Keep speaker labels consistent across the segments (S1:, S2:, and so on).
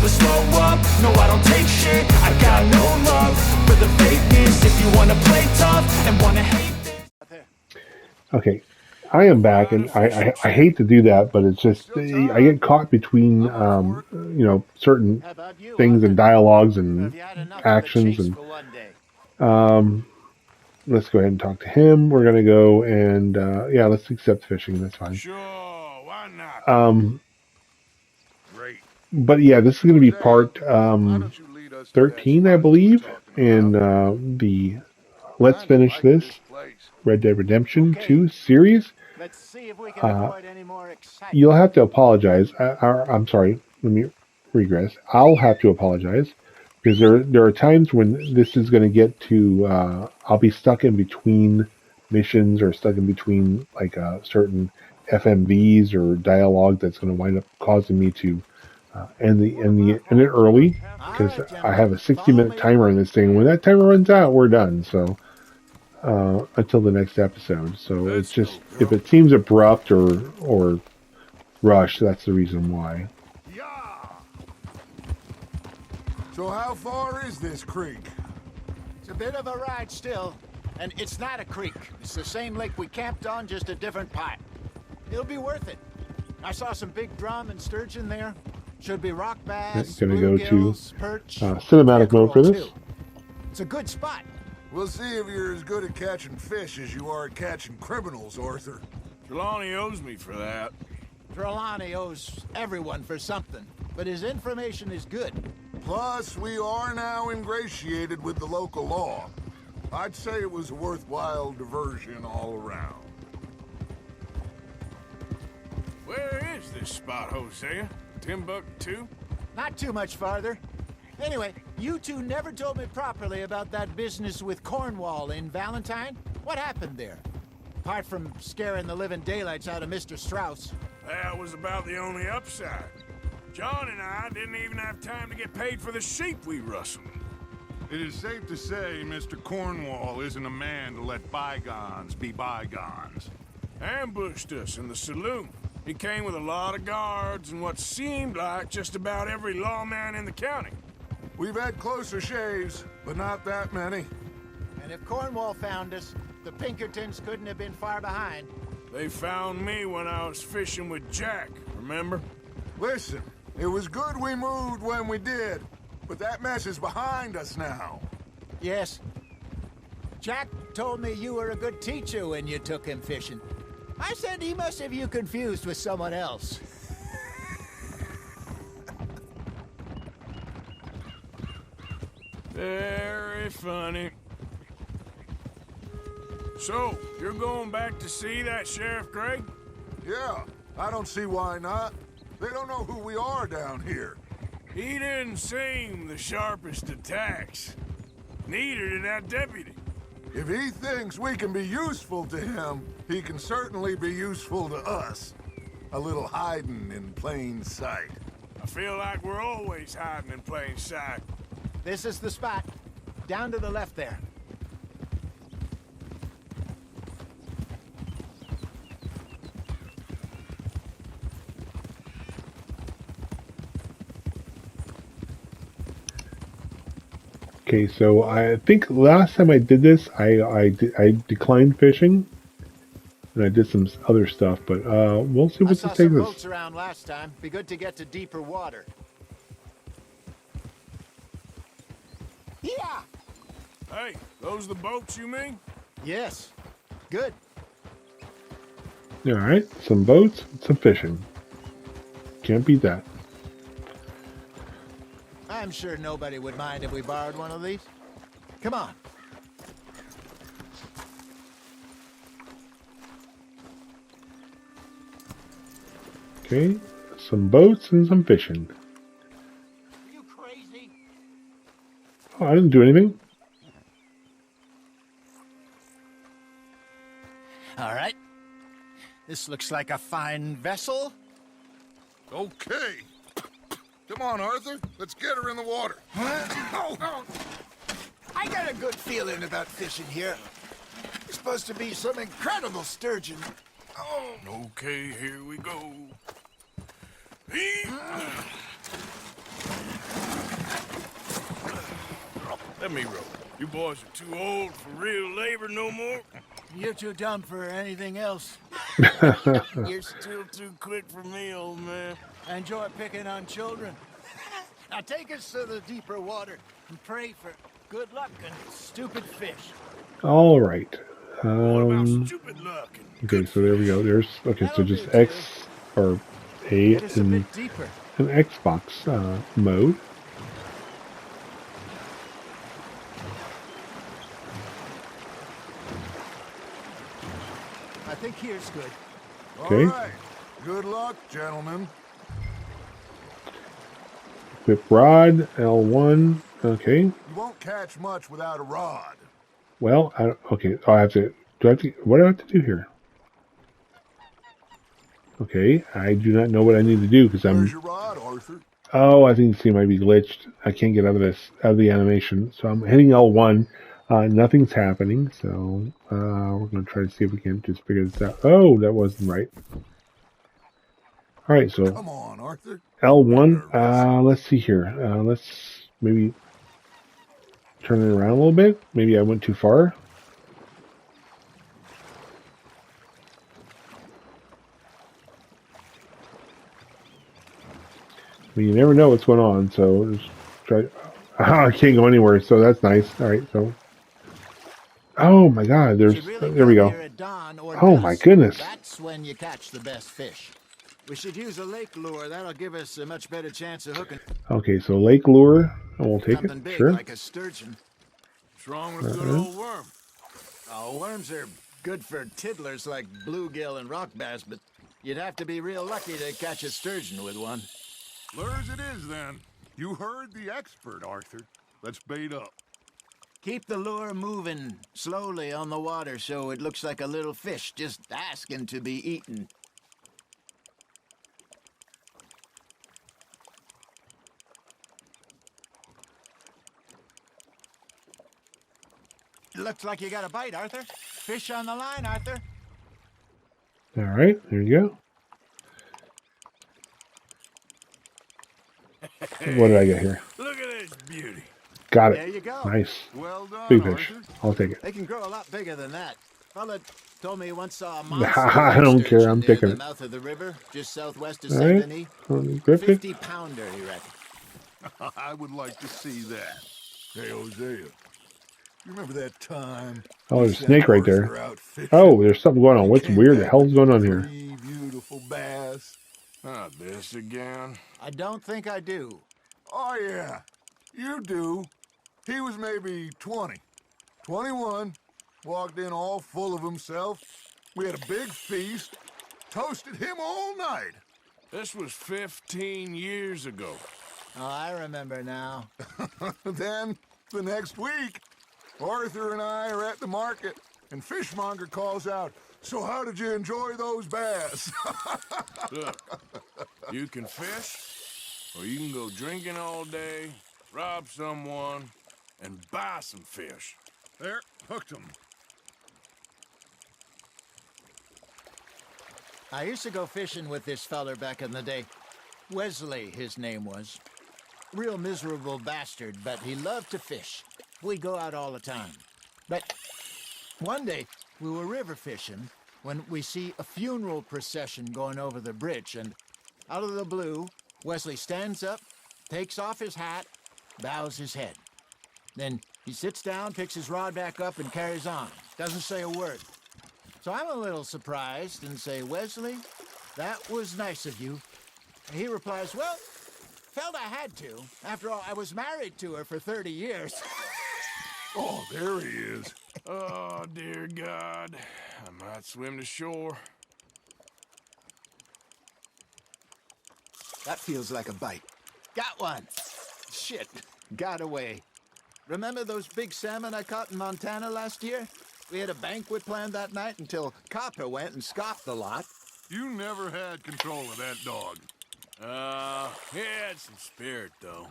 S1: never slow up, no I don't take shit. I got no love for the fakeness. If you wanna play tough and wanna hate this.
S2: Okay, I am back, and I hate to do that, but it's just I get caught between certain things and dialogues and actions, and let's go ahead and talk to him. We're gonna go and yeah, let's accept fishing. That's fine.
S3: Sure, why not? Great.
S2: But yeah, this is gonna be part 13, I believe, in the Let's Finish This Red Dead Redemption 2 series.
S4: Let's see if we can avoid any more excitement.
S2: You'll have to apologize. I'm sorry. Let me regress. I'll have to apologize because there are times when this is going to get to. I'll be stuck in between missions or stuck in between like certain FMVs or dialogue that's going to wind up causing me to end it early because I have a 60-minute timer on this thing. When that timer runs out, we're done. So. Until the next episode. So it's just, if it seems abrupt or rushed, that's the reason why.
S3: Yeah. So how far is this creek?
S4: It's a bit of a ride still, and it's not a creek. It's the same lake we camped on, just a different part. It'll be worth it. I saw some big drum and sturgeon there. Should be rock bass,
S2: Going to go to
S4: perch,
S2: cinematic mode for this.
S4: It's a good spot.
S3: We'll see if you're as good at catching fish as you are at catching criminals, Arthur. Trelawney owes me for that.
S4: Trelawney owes everyone for something, but his information is good.
S3: Plus, we are now ingratiated with the local law. I'd say it was a worthwhile diversion all around. Where is this spot, Hosea? Timbuktu?
S4: Not too much farther. Anyway, you two never told me properly about that business with Cornwall in Valentine. What happened there? Apart from scaring the living daylights out of Mr. Strauss.
S3: That was about the only upside. John and I didn't even have time to get paid for the sheep we rustled. It is safe to say Mr. Cornwall isn't a man to let bygones be bygones. Ambushed us in the saloon. He came with a lot of guards and what seemed like just about every lawman in the county. We've had closer shaves, but not that many.
S4: And if Cornwall found us, the Pinkertons couldn't have been far behind.
S3: They found me when I was fishing with Jack, remember? Listen, it was good we moved when we did, but that mess is behind us now.
S4: Yes. Jack told me you were a good teacher when you took him fishing. I said he must have you confused with someone else.
S3: Very funny. So, you're going back to see that Sheriff Gregg? Yeah, I don't see why not. They don't know who we are down here. He didn't seem the sharpest attacks. Neither did that deputy. If he thinks we can be useful to him, he can certainly be useful to us. A little hiding in plain sight. I feel like we're always hiding in plain sight.
S4: This is the spot. Down to the left there.
S2: Okay, so I think last time I did this, I declined fishing, and I did some other stuff, but we'll see what this takes us.
S4: I saw some boats around last time. Be good to get to deeper water. Yeah!
S3: Hey, those the boats you mean?
S4: Yes. Good.
S2: All right, some boats, some fishing. Can't beat that.
S4: I'm sure nobody would mind if we borrowed one of these. Come on.
S2: Okay, some boats and some fishing.
S4: Are you crazy?
S2: Oh, I didn't do anything.
S4: All right. This looks like a fine vessel.
S3: Okay. Come on, Arthur. Let's get her in the water.
S4: I got a good feeling about fishing here. There's supposed to be some incredible sturgeon.
S3: Oh. Okay, here we go. Let me row. You boys are too old for real labor no more.
S4: You're too dumb for anything else.
S3: You're still too quick for me, old man.
S4: I enjoy picking on children. Now take us to the deeper water and pray for good luck and stupid fish.
S2: All right.
S3: What about stupid luck and
S2: Okay,
S3: good
S2: so there we go. There's okay. So
S4: That'll
S2: just
S4: do,
S2: X
S4: too.
S2: or A
S4: Get us a
S2: in
S4: bit deeper.
S2: an Xbox mode.
S4: I think here's good.
S2: Okay.
S3: All right. Good luck, gentlemen.
S2: Equip rod L1. Okay.
S3: You won't catch much without a rod.
S2: Well, okay. I have to. Do I have to? What do I have to do here? Okay, I do not know what I need to do because
S3: Where's
S2: I'm.
S3: your rod, Arthur?
S2: Oh, I think the scene might be glitched. I can't get out of the animation. So I'm hitting L1. Nothing's happening. So we're going to try to see if we can just figure this out. Oh, that wasn't right. All right, so
S3: Come on, Arthur.
S2: L1. Let's see here. Let's maybe turn it around a little bit. Maybe I went too far. I mean, you never know what's going on, so just try. I can't go anywhere, so that's nice. All right, so. Oh my God!
S4: Should really
S2: There we
S4: come
S2: go.
S4: here at dawn or
S2: Oh my
S4: dusk.
S2: goodness!
S4: That's when you catch the best fish. We should use a lake lure. That'll give us a much better chance of hooking
S2: Okay, so lake lure. I will take
S4: something
S2: it.
S4: big
S2: Sure.
S4: like a sturgeon.
S3: What's wrong with a good old worm?
S4: Oh, worms are good for tiddlers like bluegill and rock bass, but you'd have to be real lucky to catch a sturgeon with one.
S3: Lures it is, then. You heard the expert, Arthur. Let's bait up.
S4: Keep the lure moving slowly on the water so it looks like a little fish just asking to be eaten. Looks like you got a bite, Arthur. Fish on the line, Arthur.
S2: All right, there you go. What did I get here?
S3: Look at this beauty.
S2: Got it.
S4: There you go.
S2: Nice.
S3: Well done,
S2: Big fish.
S3: Arthur.
S2: I'll take it.
S4: They can grow a lot bigger than that. Fella told me he once saw a monster
S2: I don't care.
S4: sturgeon
S2: I'm
S4: near
S2: taking
S4: the
S2: it.
S4: mouth of the river, just southwest of
S2: All
S4: Saint
S2: right.
S4: Denis.
S2: Grip it.
S4: 50-pounder, he reckoned.
S3: I would like to see that. Hey, Hosea. You remember that time?
S2: Oh,
S3: we
S2: there's a
S3: sent
S2: snake right
S3: Arthur
S2: there.
S3: out fishing?
S2: Oh, there's something going on. What's
S3: Came
S2: weird? The
S3: back
S2: hell's
S3: with
S2: going on here?
S3: 3 beautiful bass. Not this again.
S4: I don't think I do.
S3: Oh, yeah. You do. He was maybe 20. 21. Walked in all full of himself. We had a big feast. Toasted him all night. This was 15 years ago.
S4: Oh, I remember now.
S3: Then, the next week, Arthur and I are at the market, and Fishmonger calls out, "So how did you enjoy those bass?" Look, you can fish, or you can go drinking all day, rob someone, and buy some fish. There, hooked them.
S4: I used to go fishing with this feller back in the day. Wesley, his name was. Real miserable bastard, but he loved to fish. We'd go out all the time. But one day, we were river fishing when we see a funeral procession going over the bridge, and out of the blue, Wesley stands up, takes off his hat, bows his head. Then he sits down, picks his rod back up, and carries on. Doesn't say a word. So I'm a little surprised and say, "Wesley, that was nice of you." And he replies, "Well, felt I had to. After all, I was married to her for 30 years.
S3: Oh, there he is. Oh, dear God. I might swim to shore.
S4: That feels like a bite. Got one. Shit, got away. Remember those big salmon I caught in Montana last year? We had a banquet planned that night until Copper went and scoffed the lot.
S3: You never had control of that dog. He had some spirit, though.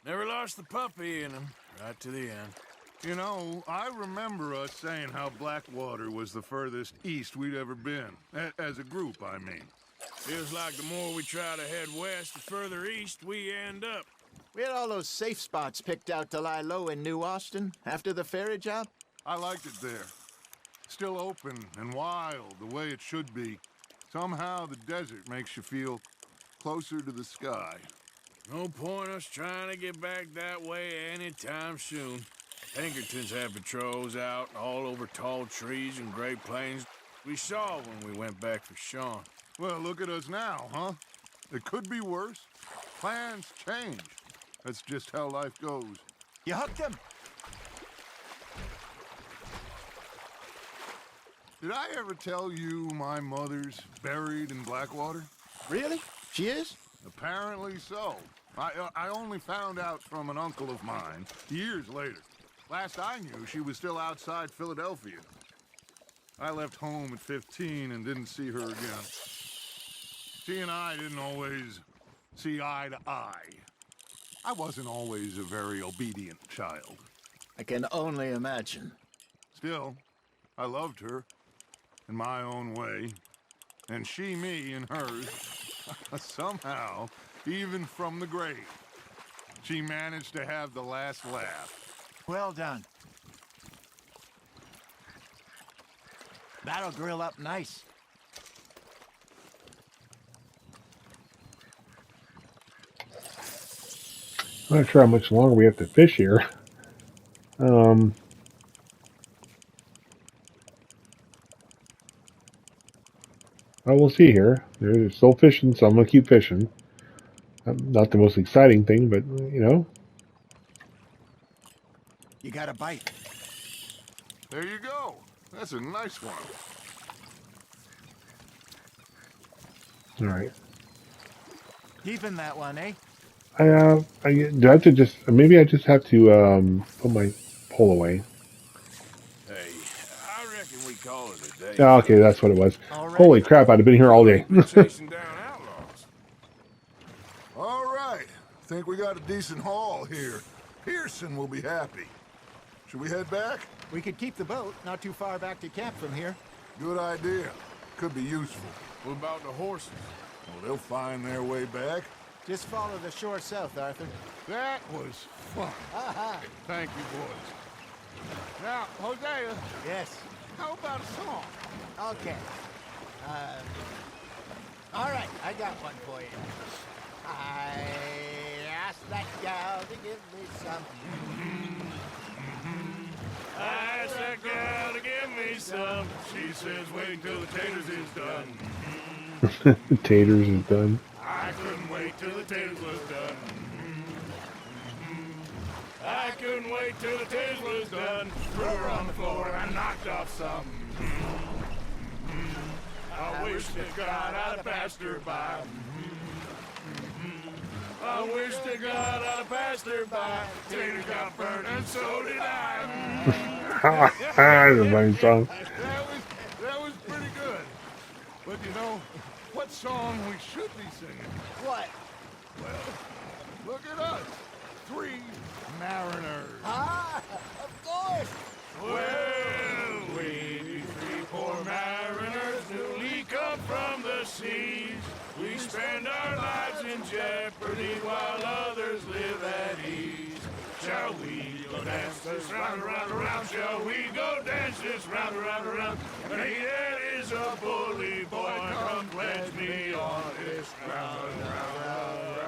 S3: Never lost the puppy in him, right to the end. You know, I remember us saying how Blackwater was the furthest east we'd ever been. As a group, I mean. Feels like the more we try to head west, the further east we end up.
S4: We had all those safe spots picked out to lie low in New Austin after the ferry job.
S3: I liked it there. Still open and wild, the way it should be. Somehow the desert makes you feel closer to the sky. No point us trying to get back that way anytime soon. Pinkertons have patrols out all over tall trees and Great Plains. We saw when we went back for Sean. Well, look at us now, huh? It could be worse. Plans change. That's just how life goes.
S4: You hooked him?
S3: Did I ever tell you my mother's buried in Blackwater?
S4: Really? She is?
S3: Apparently so. I only found out from an uncle of mine years later. Last I knew, she was still outside Philadelphia. I left home at 15 and didn't see her again. She and I didn't always see eye to eye. I wasn't always a very obedient child.
S4: I can only imagine.
S3: Still, I loved her in my own way, and she me in hers. Somehow, even from the grave, she managed to have the last laugh.
S4: Well done. That'll grill up nice.
S2: I'm not sure how much longer we have to fish here. Well, we'll see here. They're still fishing, so I'm going to keep fishing. Not the most exciting thing, but, you know.
S4: You got a bite.
S3: There you go. That's a nice one.
S2: All right.
S4: Keeping that one, eh?
S2: Do I have to just, maybe I just have to put my pole away.
S3: Hey, I reckon we call it a day.
S2: Oh, okay, that's what it was.
S4: Already?
S2: Holy crap, I'd have been here all day.
S3: Chasing down outlaws. All right. Think we got a decent haul here. Pearson will be happy. Should we head back?
S4: We could keep the boat not too far back to camp from here.
S3: Good idea. Could be useful. What about the horses? Well, they'll find their way back.
S4: Just follow the shore south, Arthur.
S3: That was fun. Thank you, boys. Now, Hosea,
S4: Yes.
S3: how about a song?
S4: Okay. All right, I got one for you. I asked that gal to give me some.
S3: I asked that gal to give me some. She says, wait till the taters is done.
S2: The taters is done.
S3: I couldn't wait till the taters was done. I couldn't wait till the taters was done. Threw her on the floor and I knocked off some. I wish to God I'd passed her by. I wish to God I'd passed her by. Taters got burned and so did I.
S2: That's a funny song.
S3: That was pretty good. But you know, what song we should be singing?
S4: What?
S3: Well, look at us. 3 mariners.
S4: Ah, of course.
S3: Well, we 3 poor mariners newly come from the seas. We spend our lives in jeopardy while others live at ease. Shall we go dance this round, around, around? Shall we go dance this round, around, around? And he that is a bully boy, come pledge me on this round, round, round.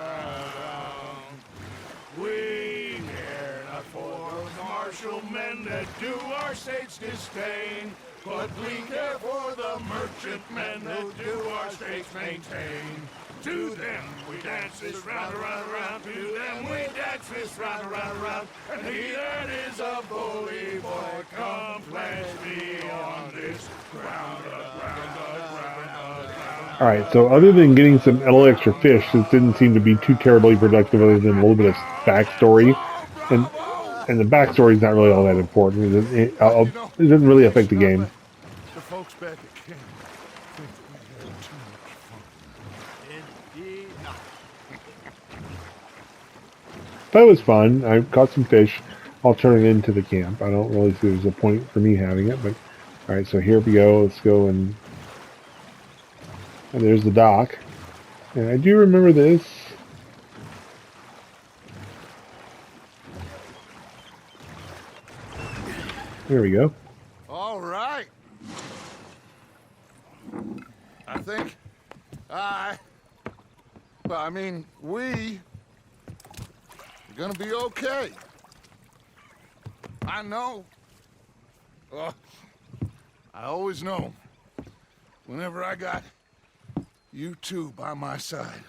S3: We care not for the martial men that do our state's disdain, but we care for the merchantmen that do our states maintain. To them we dance this round, around, around. To them we dance this round, around, around. And he that is a bully boy, come pledge me on this round, round.
S2: All right, so other than getting some little extra fish, this didn't seem to be too terribly productive other than a little bit of backstory. And the backstory is not really all that important. It doesn't really affect the game.
S3: The folks back at camp think that we had too much fun.
S4: Indeed not.
S2: But it was fun. I caught some fish. I'll turn it into the camp. I don't really see there's a point for me having it, but all right, so here we go. Let's go and there's the dock. And I do remember this. There we go.
S3: All right. I think we are gonna be okay. I know. I always know. Whenever I got you two by my side,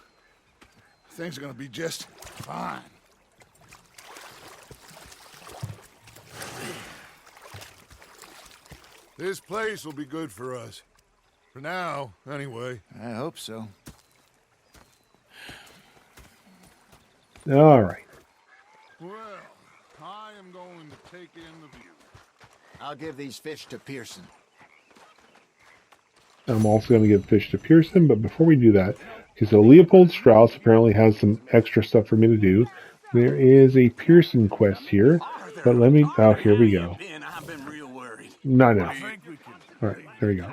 S3: things are gonna be just fine. This place will be good for us. For now, anyway.
S4: I hope so.
S2: All right.
S3: Well, I am going to take in the view.
S4: I'll give these fish to Pearson.
S2: I'm also going to give fish to Pearson, but before we do that, okay, so Leopold Strauss apparently has some extra stuff for me to do. There is a Pearson quest here, but let me, oh, here we go.
S1: I've been real worried.
S2: Not now. All right, there we go.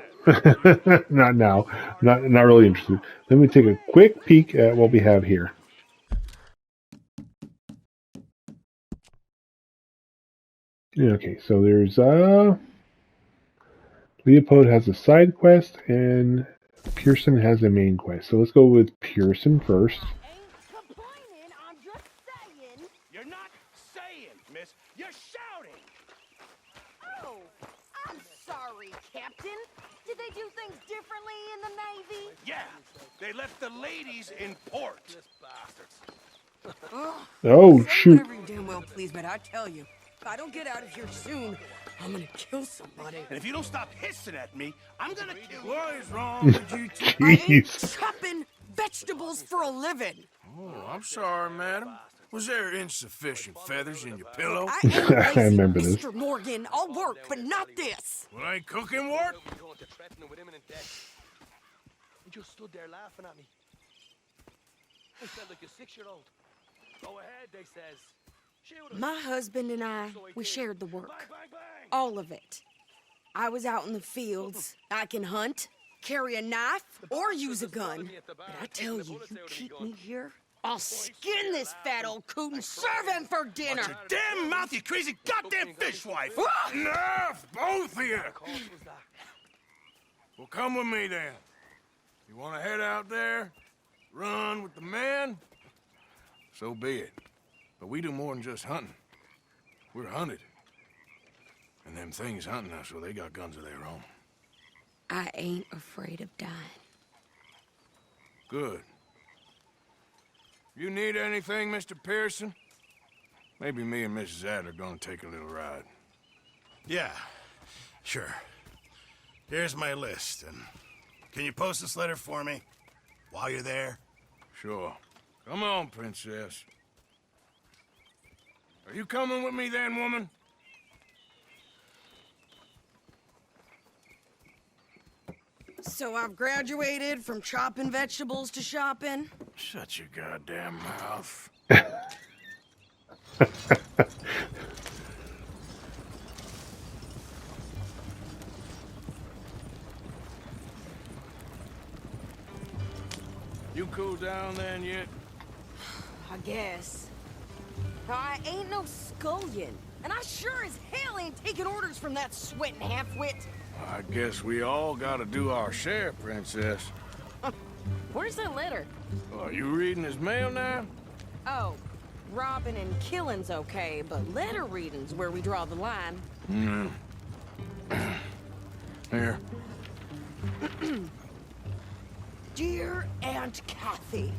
S2: Not now. Not really interested. Let me take a quick peek at what we have here. Okay, so there's Leopold has a side quest and Pearson has a main quest. So let's go with Pearson first.
S5: Ain't complaining, I'm just saying.
S1: You're not saying, miss. You're shouting.
S5: Oh, I'm sorry, Captain. Did they do things differently in the Navy?
S1: Yeah, they left the ladies in port.
S2: Oh, shoot.
S6: Whatever you damn well please, but I tell you, if I don't get out of here soon, I'm gonna kill somebody.
S1: And if you don't stop hissing at me, I'm gonna kill you.
S3: What is wrong with you two?
S6: I ain't
S2: Jeez.
S6: chopping vegetables for a living.
S3: Oh, I'm sorry, madam. Was there insufficient feathers in your pillow?
S6: I ain't lazy,
S2: I remember this.
S6: Mr. Morgan. I'll work, but not this.
S3: Well, ain't cooking work?
S7: You just stood there laughing at me. I felt like a 6-year-old. Go ahead, they says. Shoot 'em.
S6: My husband and I, we shared the work. All of it. I was out in the fields. I can hunt, carry a knife, or use a gun. But I tell you, you keep me here, I'll skin this fat old coot and serve him for dinner.
S1: Your damn mouth, you crazy goddamn fishwife!
S3: Enough, both of you! Well, come with me then. You want to head out there, run with the men? So be it. But we do more than just hunting. We're hunted. And them things hunting us, so they got guns of their own.
S6: I ain't afraid of dying.
S3: Good. You need anything, Mr. Pearson? Maybe me and Mrs. Ad are gonna take a little ride.
S1: Yeah, sure. Here's my list, and can you post this letter for me while you're there?
S3: Sure. Come on, princess. Are you coming with me then, woman?
S6: So I've graduated from chopping vegetables to shopping.
S3: Shut your goddamn mouth. You cool down then yet?
S6: I guess. I ain't no scullion, and I sure as hell ain't taking orders from that sweating half-wit.
S3: I guess we all gotta do our share, princess.
S6: Where's that letter?
S3: Are you reading his mail now?
S6: Oh, robbing and killing's okay, but letter reading's where we draw the line.
S3: Here.
S6: Dear Aunt Kathy,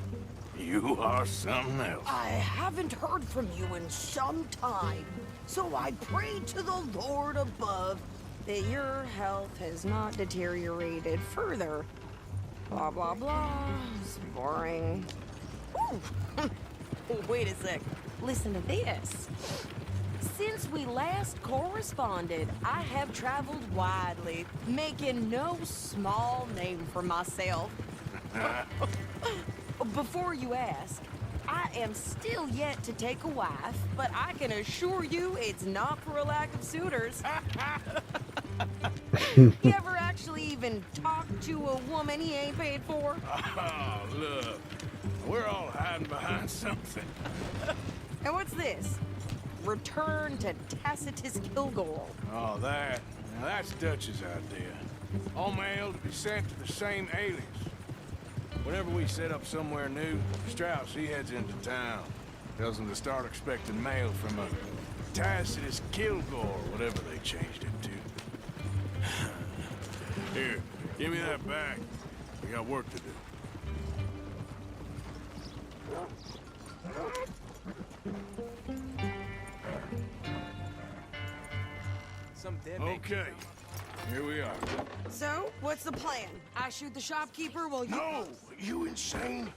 S3: You are something else.
S6: I haven't heard from you in some time, so I pray to the Lord above that your health has not deteriorated further. Blah, blah, blah. It's boring. Ooh. Wait a sec. Listen to this. Since we last corresponded, I have traveled widely, making no small name for myself. Before you ask, I am still yet to take a wife, but I can assure you it's not for a lack of suitors. You ever actually even talk to a woman he ain't paid for?
S3: Oh, look. We're all hiding behind something.
S6: And what's this? Return to Tacitus Kilgore.
S3: Oh, that. Now that's Dutch's idea. All mail to be sent to the same alias. Whenever we set up somewhere new, Strauss, he heads into town. Tells them to start expecting mail from a Tacitus Kilgore, whatever they changed it to. Here, give me that back. We got work to do. Okay, here we are.
S6: So, what's the plan? I shoot the shopkeeper while you...
S3: No! You insane?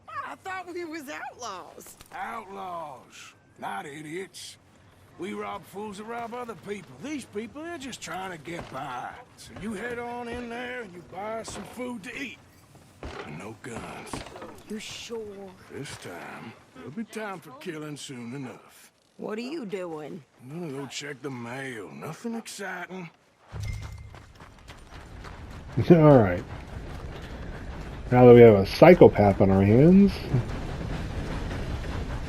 S6: I thought we was outlaws.
S3: Outlaws, not idiots. We rob fools that rob other people. These people, they're just trying to get by. So you head on in there and you buy some food to eat. And no guns.
S6: You sure?
S3: This time, there'll be time for killing soon enough.
S6: What are you doing?
S3: I'm gonna go check the mail. Nothing exciting.
S2: All right. Now that we have a psychopath on our hands.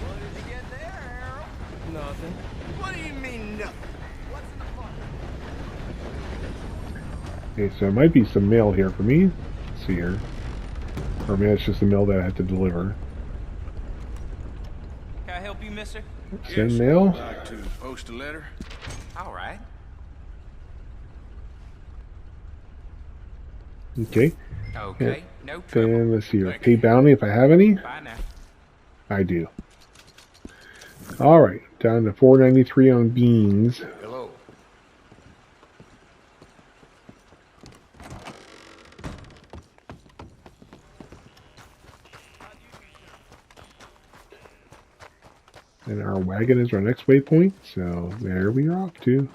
S7: What did you get there, Harold? Nothing. What do you mean, nothing? What's in the box?
S2: Okay, so there might be some mail here for me. Let's see here. Or maybe it's just the mail that I have to deliver.
S8: Can I help you, mister?
S2: Send
S3: Yes,
S2: mail.
S3: I'd like to post a letter.
S8: All right.
S2: Okay.
S8: Okay, no trouble.
S2: Then let's see here.
S3: Thank
S2: Pay
S3: you.
S2: bounty if I have any.
S8: Bye now.
S2: I do. All right. Down to $4.93 on beans.
S3: Hello.
S2: And our wagon is our next waypoint. So there we are off to.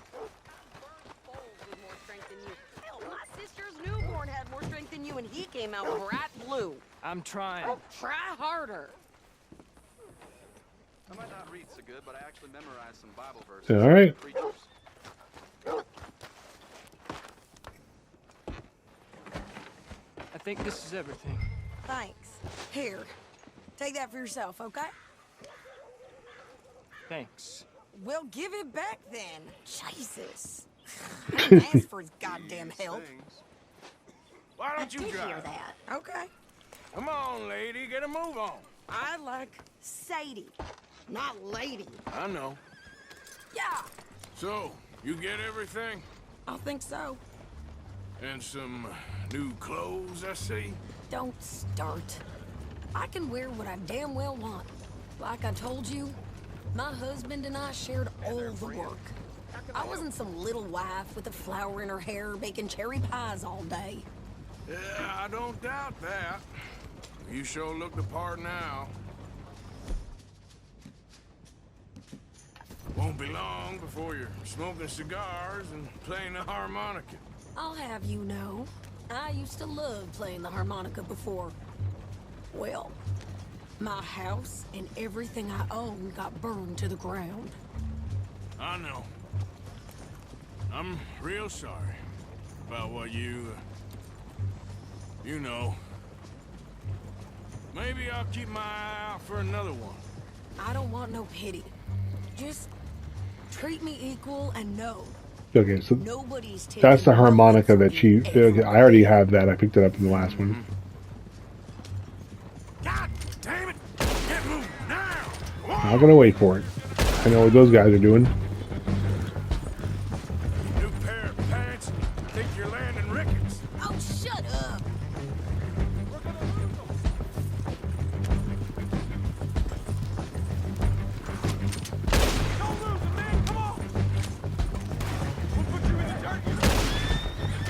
S6: Hell, my sister's newborn had more strength than you, and he came out bright blue.
S7: I'm trying.
S6: Try harder.
S9: I might not read so good, but I actually memorized some Bible verses.
S2: All right.
S9: Preachers.
S7: I think this is everything.
S6: Thanks. Here, take that for yourself, okay?
S7: Thanks.
S6: Well, give it back then. Jesus. I didn't ask for his goddamn help.
S3: Why
S6: I
S3: don't you
S6: did hear
S3: drive?
S6: that. Okay.
S3: Come on, lady, get a move on.
S6: I like Sadie, not lady.
S3: I know.
S6: Yeah,
S3: So, you get everything?
S6: I think so.
S3: And some new clothes, I see?
S6: Don't start. I can wear what I damn well want. Like I told you, my husband and I shared all the work. I wasn't some little wife with a flower in her hair baking cherry pies all day.
S3: Yeah, I don't doubt that. You sure look the part now. Won't be long before you're smoking cigars and playing the harmonica.
S6: I'll have you know, I used to love playing the harmonica before. Well, my house and everything I own got burned to the ground.
S3: I know. I'm real sorry about what you know. Maybe I'll keep my eye out for another one.
S6: I don't want no pity. Just treat me equal and know
S2: Okay, so
S6: nobody's taking
S2: that's the harmonica
S6: nothing
S2: that
S6: from
S2: she.
S6: you
S2: Okay, I already have that. I picked it up in the last one.
S3: God damn it! Get moving now! Come on!
S2: Not gonna wait for it. I know what those guys are doing.
S3: New pair of pants. Think you're landing rickets.
S6: Oh, shut up!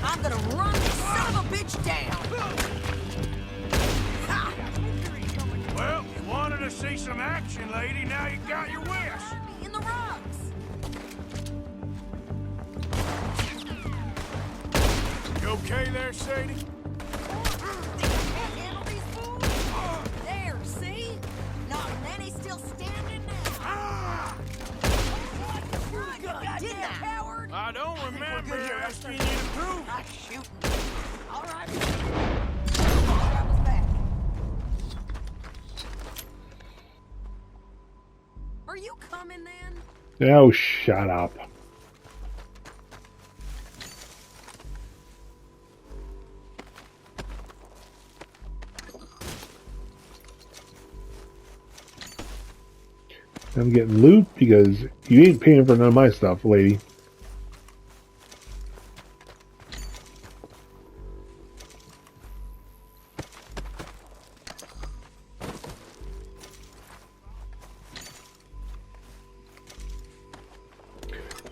S6: I'm gonna run this son of a bitch down! Ha!
S3: Well, you wanted to see some action, lady. Now you got your wish.
S6: In the rocks!
S3: You okay there, Sadie?
S6: Can't handle these fools? There, see? Not many still standing now.
S3: Ah!
S6: Did that, coward?
S3: I don't remember asking you to prove
S6: Not shooting. All right. I was back. Are you coming then?
S2: Oh, shut up. I'm getting loot because you ain't paying for none of my stuff, lady.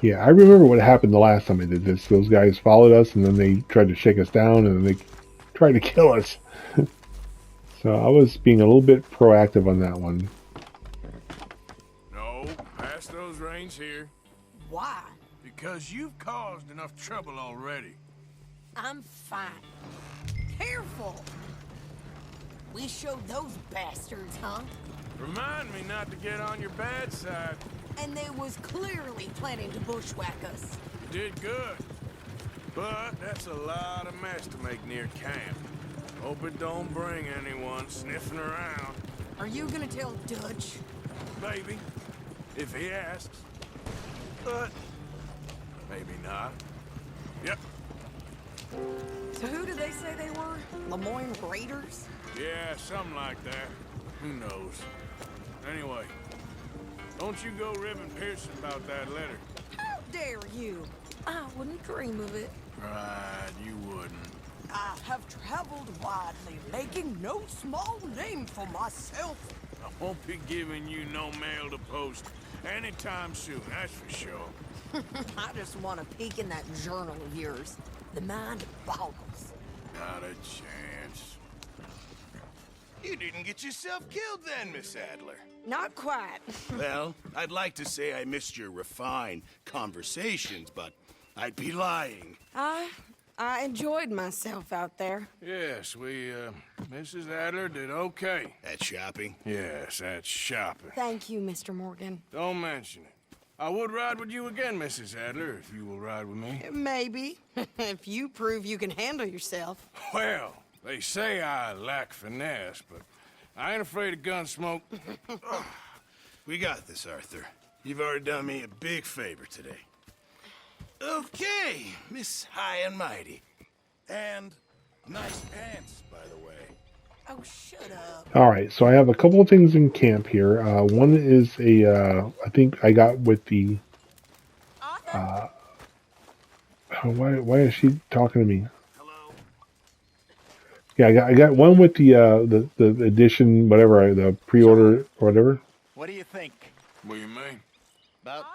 S2: Yeah, I remember what happened the last time I did this. Those guys followed us, and then they tried to shake us down, and then they tried to kill us. So I was being a little bit proactive on that one.
S3: No, pass those reins here.
S6: Why?
S3: Because you've caused enough trouble already.
S6: I'm fine. Careful! We showed those bastards, huh?
S3: Remind me not to get on your bad side.
S6: And they was clearly planning to bushwhack us.
S3: You did good. But that's a lot of mess to make near camp. Hope it don't bring anyone sniffing around.
S6: Are you gonna tell Dutch?
S3: Maybe, if he asks. But maybe not. Yep.
S6: So who did they say they were? Lemoyne Raiders?
S3: Yeah, something like that. Who knows? Anyway, don't you go ribbing Pearson about that letter.
S6: How dare you? I wouldn't dream of it.
S3: Right, you wouldn't.
S6: I have traveled widely, making no small name for myself.
S3: I won't be giving you no mail to post anytime soon, that's for sure.
S6: I just want to peek in that journal of yours. The mind boggles.
S3: Not a chance.
S1: You didn't get yourself killed then, Miss Adler.
S6: Not quite.
S1: Well, I'd like to say I missed your refined conversations, but I'd be lying.
S6: I enjoyed myself out there.
S3: Yes, Mrs. Adler did okay.
S1: At shopping?
S3: Yes, that's shopping.
S6: Thank you, Mr. Morgan.
S3: Don't mention it. I would ride with you again, Mrs. Adler, if you will ride with me.
S6: Maybe. If you prove you can handle yourself.
S3: Well, they say I lack finesse, but I ain't afraid of gun smoke.
S1: We got this, Arthur. You've already done me a big favor today. Okay, Miss High and Mighty. And nice pants, by the way.
S6: Oh, shut up.
S2: All right, so I have a couple of things in camp here. One is I think I got with the. Why is she talking to me?
S1: Hello.
S2: Yeah, I got one with the edition, whatever, the pre-order or whatever.
S4: What do you think
S3: What do you mean?
S4: about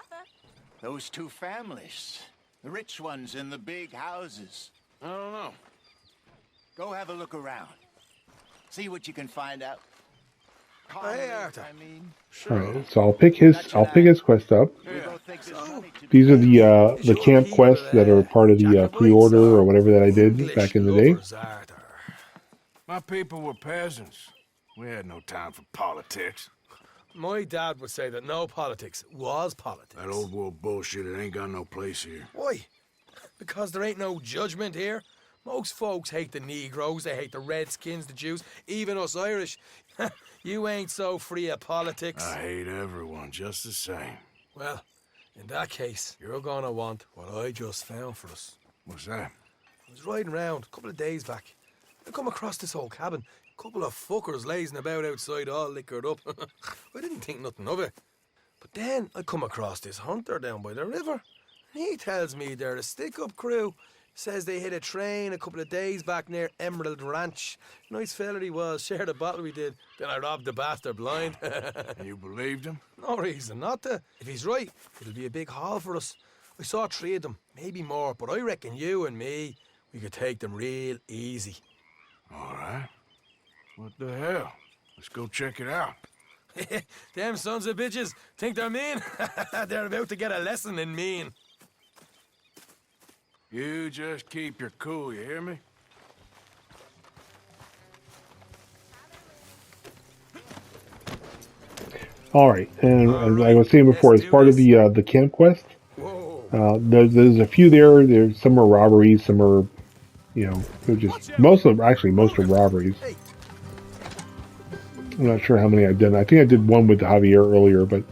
S4: those two families? The rich ones in the big houses.
S3: I don't know.
S4: Go have a look around. See what you can find out.
S7: Hey, Arthur.
S4: I mean,
S2: All right, so I'll pick his quest up.
S4: we both think there's money to be
S2: These are the camp quests that are part of the pre-order or whatever that I did back in the day.
S3: My people were peasants. We had no time for politics.
S7: My dad would say that no politics was politics.
S3: That old world bullshit, it ain't got no place here.
S7: Why? Because there ain't no judgment here. Most folks hate the Negroes, they hate the Redskins, the Jews, even us Irish. You ain't so free of politics.
S3: I hate everyone just the same.
S7: Well, in that case, you're gonna want what I just found for us.
S3: What's that?
S7: I was riding around a couple of days back. I come across this old cabin. A couple of fuckers lazing about outside all liquored up. I didn't think nothing of it. But then I come across this hunter down by the river. And he tells me they're a stick-up crew. Says they hit a train a couple of days back near Emerald Ranch. Nice fella he was, shared a bottle we did. Then I robbed the bastard blind.
S3: You believed him?
S7: No reason not to. If he's right, it'll be a big haul for us. I saw 3 of them, maybe more, but I reckon you and me, we could take them real easy.
S3: All right. What the hell? Let's go check it out.
S7: Them sons of bitches think they're mean. They're about to get a lesson in mean.
S3: You just keep your cool, you hear me?
S2: All right, and as I was saying before, as part of the camp quest, there's a few there. There's some are robberies, some are, they're just most are robberies. I'm not sure how many I've done. I think I did one with Javier earlier, but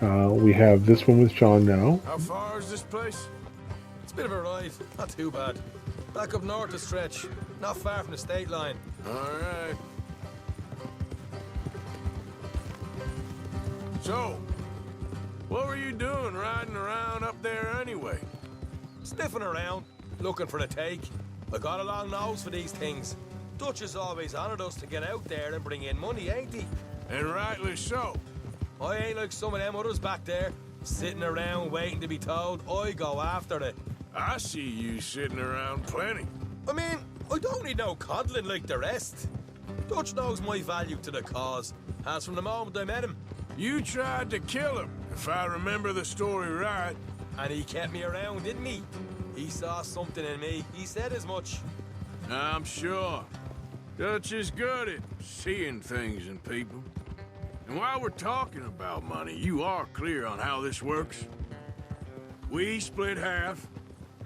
S2: We have this one with Sean now.
S3: How far is this place?
S7: It's a bit of a ride, not too bad. Back up north a stretch, not far from the state line.
S3: All right. So, what were you doing riding around up there anyway?
S7: Sniffing around, looking for a take. I got a long nose for these things. Dutch has always honoured us to get out there and bring in money, ain't he?
S3: And rightly so.
S7: I ain't like some of them others back there, sitting around waiting to be told. I go after it.
S3: I see you sitting around plenty.
S7: I mean, I don't need no coddling like the rest. Dutch knows my value to the cause, as from the moment I met him.
S3: You tried to kill him, if I remember the story right.
S7: And he kept me around, didn't he? He saw something in me. He said as much.
S3: I'm sure. Dutch is good at seeing things in people. And while we're talking about money, you are clear on how this works? We split half,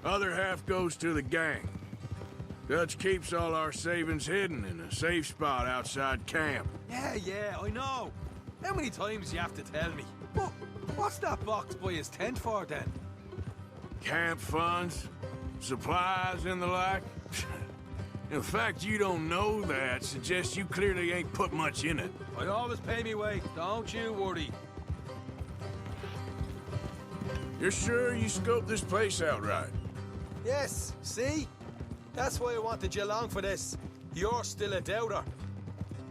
S3: other half goes to the gang. Dutch keeps all our savings hidden in a safe spot outside camp.
S7: Yeah, I know. How many times you have to tell me? But what's that box by his tent for then?
S3: Camp funds, supplies and the like. The fact you don't know that suggests you clearly ain't put much in it.
S7: I always pay me way, don't you worry.
S3: You're sure you scoped this place out right?
S7: Yes, see? That's why I wanted you along for this. You're still a doubter.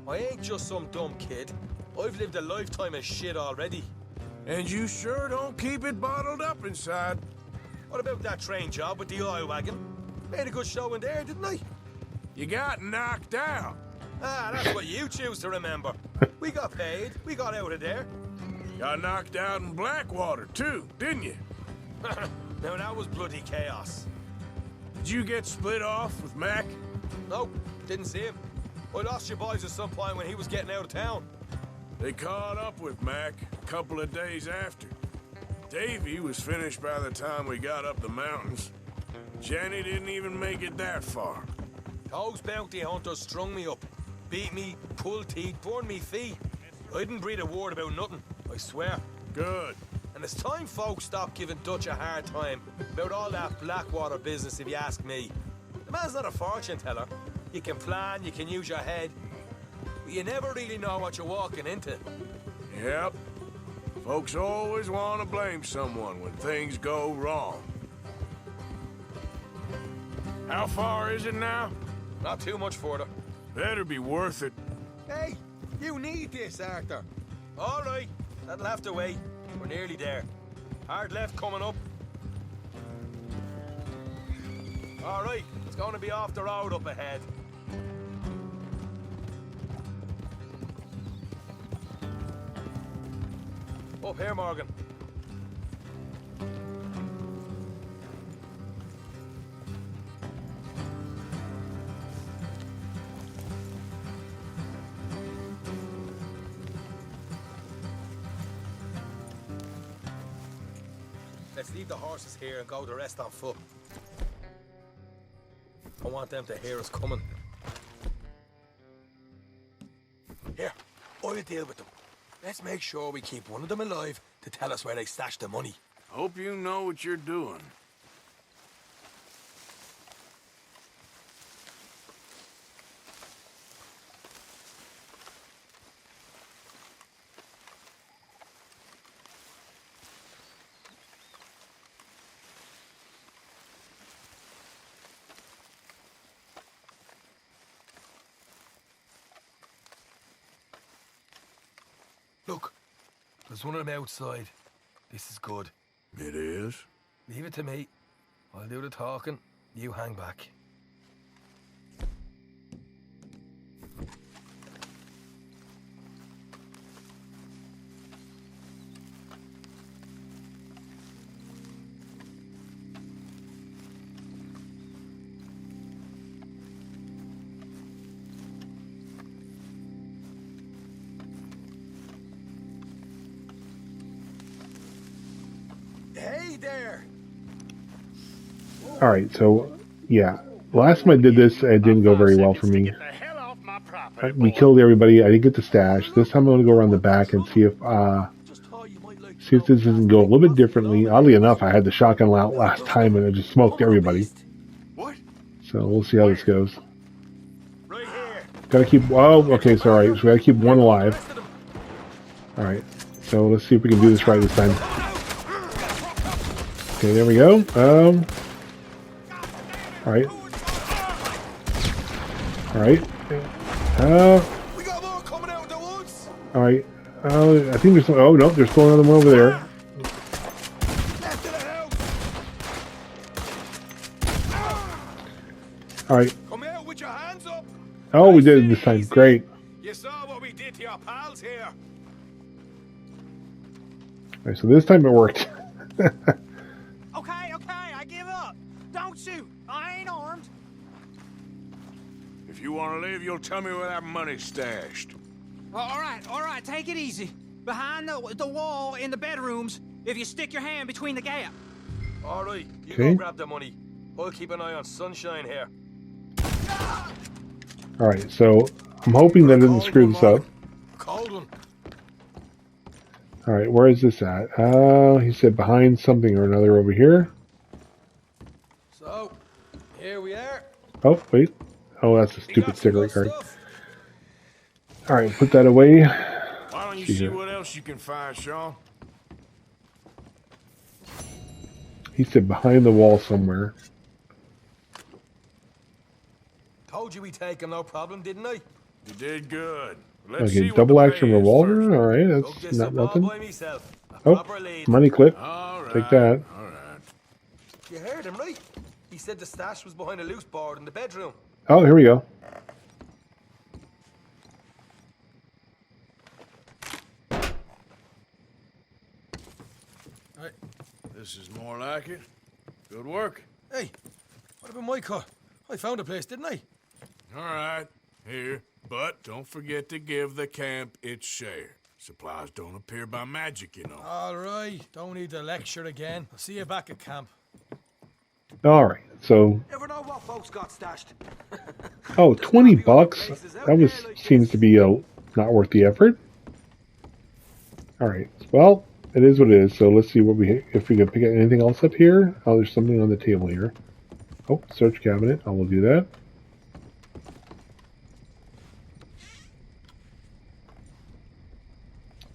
S7: I ain't just some dumb kid. I've lived a lifetime of shit already.
S3: And you sure don't keep it bottled up inside.
S7: What about that train job with the oil wagon? Made a good show in there, didn't I?
S3: You got knocked out.
S7: Ah, that's what you choose to remember. We got paid. We got out of there.
S3: Got knocked out in Blackwater, too, didn't you?
S7: Now, that was bloody chaos.
S3: Did you get split off with Mac?
S7: Nope, didn't see him. I lost your boys at some point when he was getting out of town.
S3: They caught up with Mac a couple of days after. Davy was finished by the time we got up the mountains. Jenny didn't even make it that far.
S7: Those bounty hunters strung me up, beat me, pulled teeth, burned me feet. I didn't breathe a word about nothing, I swear.
S3: Good.
S7: And it's time folks stop giving Dutch a hard time about all that Blackwater business, if you ask me. The man's not a fortune teller. You can plan, you can use your head, but you never really know what you're walking into.
S3: Yep. Folks always want to blame someone when things go wrong. How far is it now?
S7: Not too much further.
S3: Better be worth it.
S7: Hey, you need this, Arthur. All right, that'll have to wait. We're nearly there. Hard left coming up. All right, it's going to be off the road up ahead. Up here, Morgan. Let's leave the horses here and go the rest on foot. I want them to hear us coming. Here, I'll deal with them. Let's make sure we keep one of them alive to tell us where they stashed the money.
S3: Hope you know what you're doing.
S7: Look, there's one of them outside. This is good.
S3: It is?
S7: Leave it to me. I'll do the talking. You hang back. Hey there!
S2: All right, so yeah, last time I did this, it didn't go very well for me. We killed everybody. I didn't get the stash. This time I'm gonna go around the back and see if See if this doesn't go a little bit differently. Oddly enough, I had the shotgun out last time and it just smoked everybody.
S3: What?
S2: So we'll see how this goes.
S3: Right here.
S2: Gotta keep. Oh, okay. So all right. So we gotta keep one alive. All right. So let's see if we can do this right this time. Okay, there we go. All right. All right.
S7: We got more coming out of the woods.
S2: All right. I think there's. Oh no, there's still another one over there.
S7: Left of the house.
S2: All right.
S7: Come out with your hands up.
S2: Oh, we did it this time. Great.
S7: You saw what we did to your pals here.
S2: All right, so this time it worked.
S10: Okay, I give up. Don't shoot. I ain't armed.
S3: If you want to leave, you'll tell me where that money's stashed.
S10: All right, take it easy. Behind the wall in the bedrooms, if you stick your hand between the gap.
S7: All right, you
S2: Okay.
S7: go grab the money. I'll keep an eye on Sunshine here.
S2: All right, so I'm hoping that doesn't screw this up.
S7: Cold one.
S2: All right, where is this at? He said behind something or another over here.
S7: So, here we are.
S2: Oh, wait. Oh, that's a
S7: We
S2: stupid
S7: got some
S2: cigarette
S7: good
S2: card.
S7: stuff.
S2: All right, put that away.
S3: Why don't you
S2: See
S3: see
S2: here.
S3: what else you can find, Sean?
S2: He said behind the wall somewhere.
S7: Told you we'd take him, no problem, didn't I?
S3: You did good. Let's
S2: Okay,
S3: see what
S2: double
S3: the
S2: action
S3: pay is
S2: revolver.
S3: first.
S2: All right,
S7: Took
S2: that's
S7: this
S2: not
S7: up all
S2: nothing.
S7: by myself. A
S2: Oh,
S7: proper lead.
S2: money clip.
S3: All right.
S2: Take that.
S3: All right.
S7: You heard him, right? He said the stash was behind a loose board in the bedroom.
S2: Oh, here we go.
S3: Right. This is more like it. Good work.
S7: Hey, what about my car? I found a place, didn't I?
S3: All right. Here. But don't forget to give the camp its share. Supplies don't appear by magic, you know.
S7: All right, don't need the lecture again. I'll see you back at camp.
S2: All right, so
S7: Never know what folks got stashed.
S2: oh, 20 bucks. That seems to be not worth the effort. All right, well, it is what it is. So let's see what if we can pick up anything else up here. Oh, there's something on the table here. Oh, search cabinet. I will do that.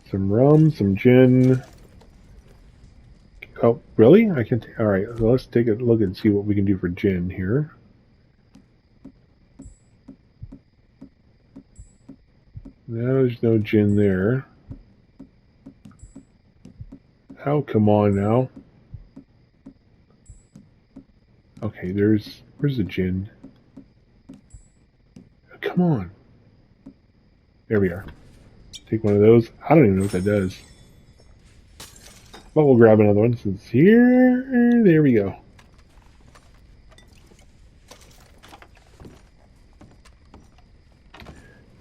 S2: Some rum, some gin. Oh, really? I can. All right, so let's take a look and see what we can do for gin here. No, there's no gin there. Oh, come on now. Okay, where's the gin? Oh, come on. There we are. Take one of those. I don't even know what that does. But we'll grab another one since it's here. There we go.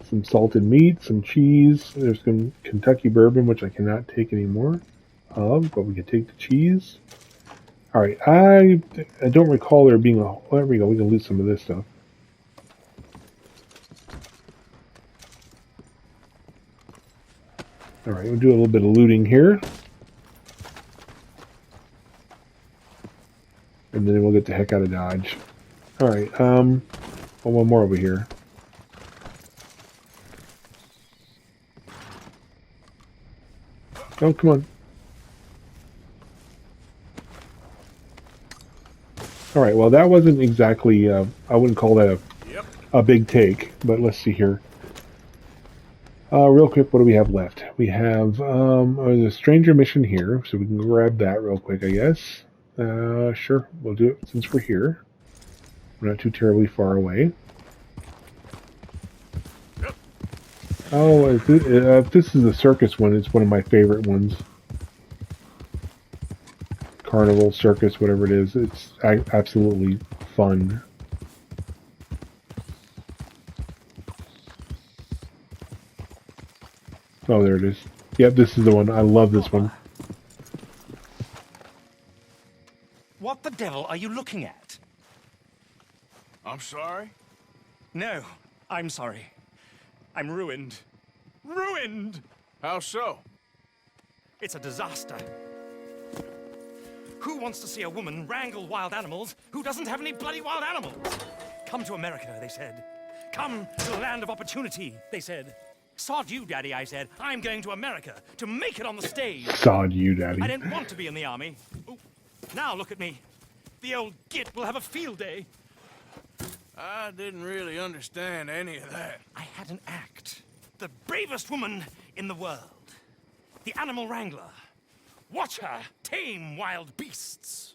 S2: Some salted meat, some cheese. There's some Kentucky bourbon, which I cannot take anymore of, but we can take the cheese. All right, I don't recall there being a. Oh, there we go. We can loot some of this stuff. All right, we'll do a little bit of looting here. And then we'll get the heck out of Dodge. All right, one more over here. Oh, come on. All right, well, that wasn't exactly, I wouldn't call that a big take, but let's see here. Real quick, what do we have left? We have there's a stranger mission here, so we can grab that real quick, I guess. Sure, we'll do it since we're here. We're not too terribly far away. Oh, if this is the circus one, it's one of my favorite ones. Carnival, circus, whatever it is. It's absolutely fun. Oh, there it is. Yep, this is the one. I love this one.
S11: What the devil are you looking at?
S3: I'm sorry?
S11: No, I'm sorry. I'm ruined. Ruined!
S3: How so?
S11: It's a disaster. Who wants to see a woman wrangle wild animals who doesn't have any bloody wild animals? Come to America, they said. Come to the land of opportunity, they said. Sod you, Daddy, I said. I'm going to America to make it on the stage.
S2: Sod you, Daddy.
S11: I didn't want to be in the army. Ooh, now look at me. The old git will have a field day.
S3: I didn't really understand any of that.
S11: I had an act. The bravest woman in the world. The animal wrangler. Watch her tame wild beasts.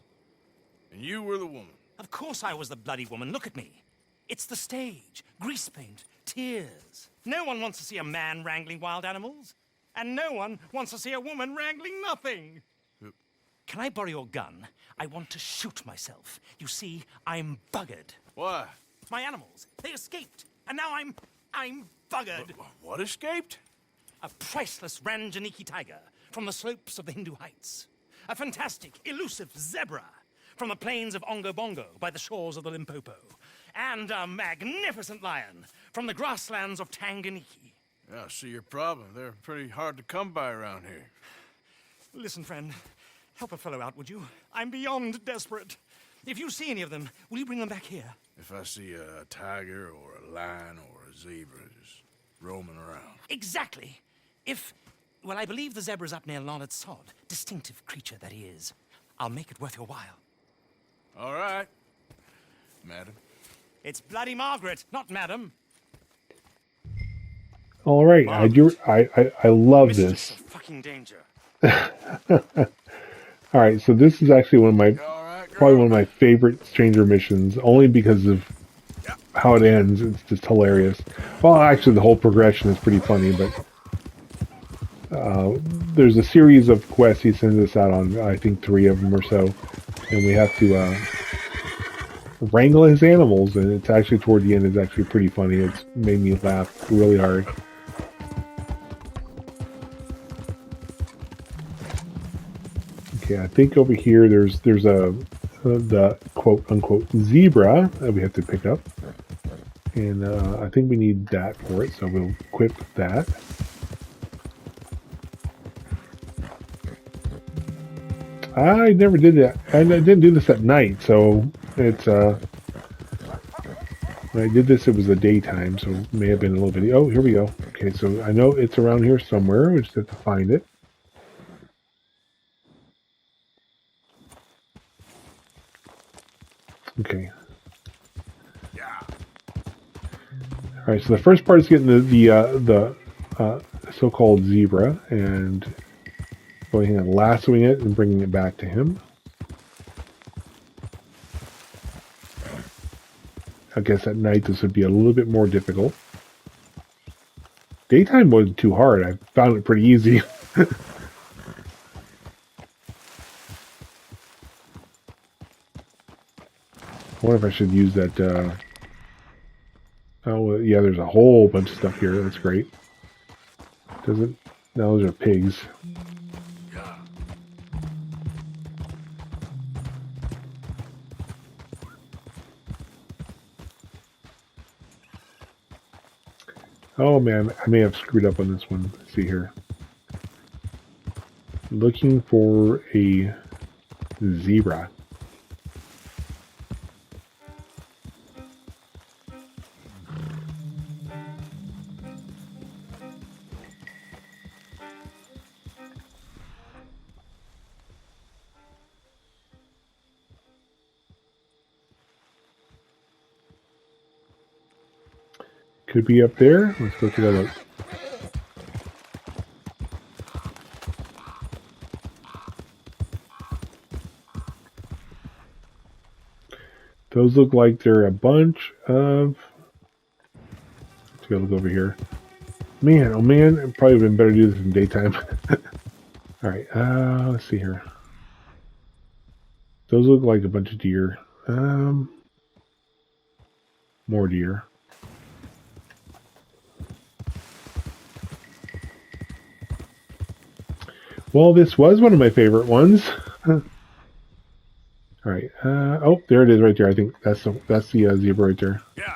S3: And you were the woman.
S11: Of course I was the bloody woman. Look at me. It's the stage. Grease paint. Tears. No one wants to see a man wrangling wild animals. And no one wants to see a woman wrangling nothing. Can I borrow your gun? I want to shoot myself. You see, I'm buggered.
S3: Why?
S11: My animals, they escaped. And now I'm buggered.
S3: What escaped?
S11: A priceless Ranjaniki tiger from the slopes of the Hindu Heights. A fantastic, elusive zebra from the plains of Ongo Bongo by the shores of the Limpopo. And a magnificent lion from the grasslands of Tanganyika.
S3: Yeah, I see your problem. They're pretty hard to come by around here.
S11: Listen, friend, help a fellow out, would you? I'm beyond desperate. If you see any of them, will you bring them back here?
S3: If I see a tiger or a lion or a zebra just roaming around.
S11: Exactly. Well, I believe the zebra's up near Larned Sod. Distinctive creature that he is. I'll make it worth your while.
S3: All right, madam.
S11: It's bloody Margaret, not madam.
S2: All right, I love this.
S11: Fucking danger.
S2: All right, so this is actually probably one of my favorite Stranger missions, only because of how it ends. It's just hilarious. Well, actually, the whole progression is pretty funny, but there's a series of quests he sends us out on, I think 3 of them or so, and we have to wrangle his animals, and it's actually toward the end is actually pretty funny. It's made me laugh really hard. Okay, I think over here there's the quote unquote zebra that we have to pick up, and I think we need that for it, so we'll equip that. I never did that, and I didn't do this at night, so it's when I did this it was the daytime, so it may have been a little bit. Oh, here we go. Okay, so I know it's around here somewhere. We just have to find it. Okay.
S3: Yeah.
S2: All right. So the first part is getting the so-called zebra and going and lassoing it and bringing it back to him. I guess at night this would be a little bit more difficult. Daytime wasn't too hard. I found it pretty easy. I wonder if I should use that, oh, yeah, there's a whole bunch of stuff here. That's great. Does it? No, those are pigs. Oh, man, I may have screwed up on this one. Let's see here. Looking for a zebra. Could be up there. Let's look it up. Those look like they're a bunch of... Let's go look over here. Man, oh man, it probably would have been better to do this in daytime. Alright, let's see here. Those look like a bunch of deer. More deer. Well, this was one of my favorite ones. All right. Oh, there it is right there. I think that's the zebra right there.
S3: Yeah.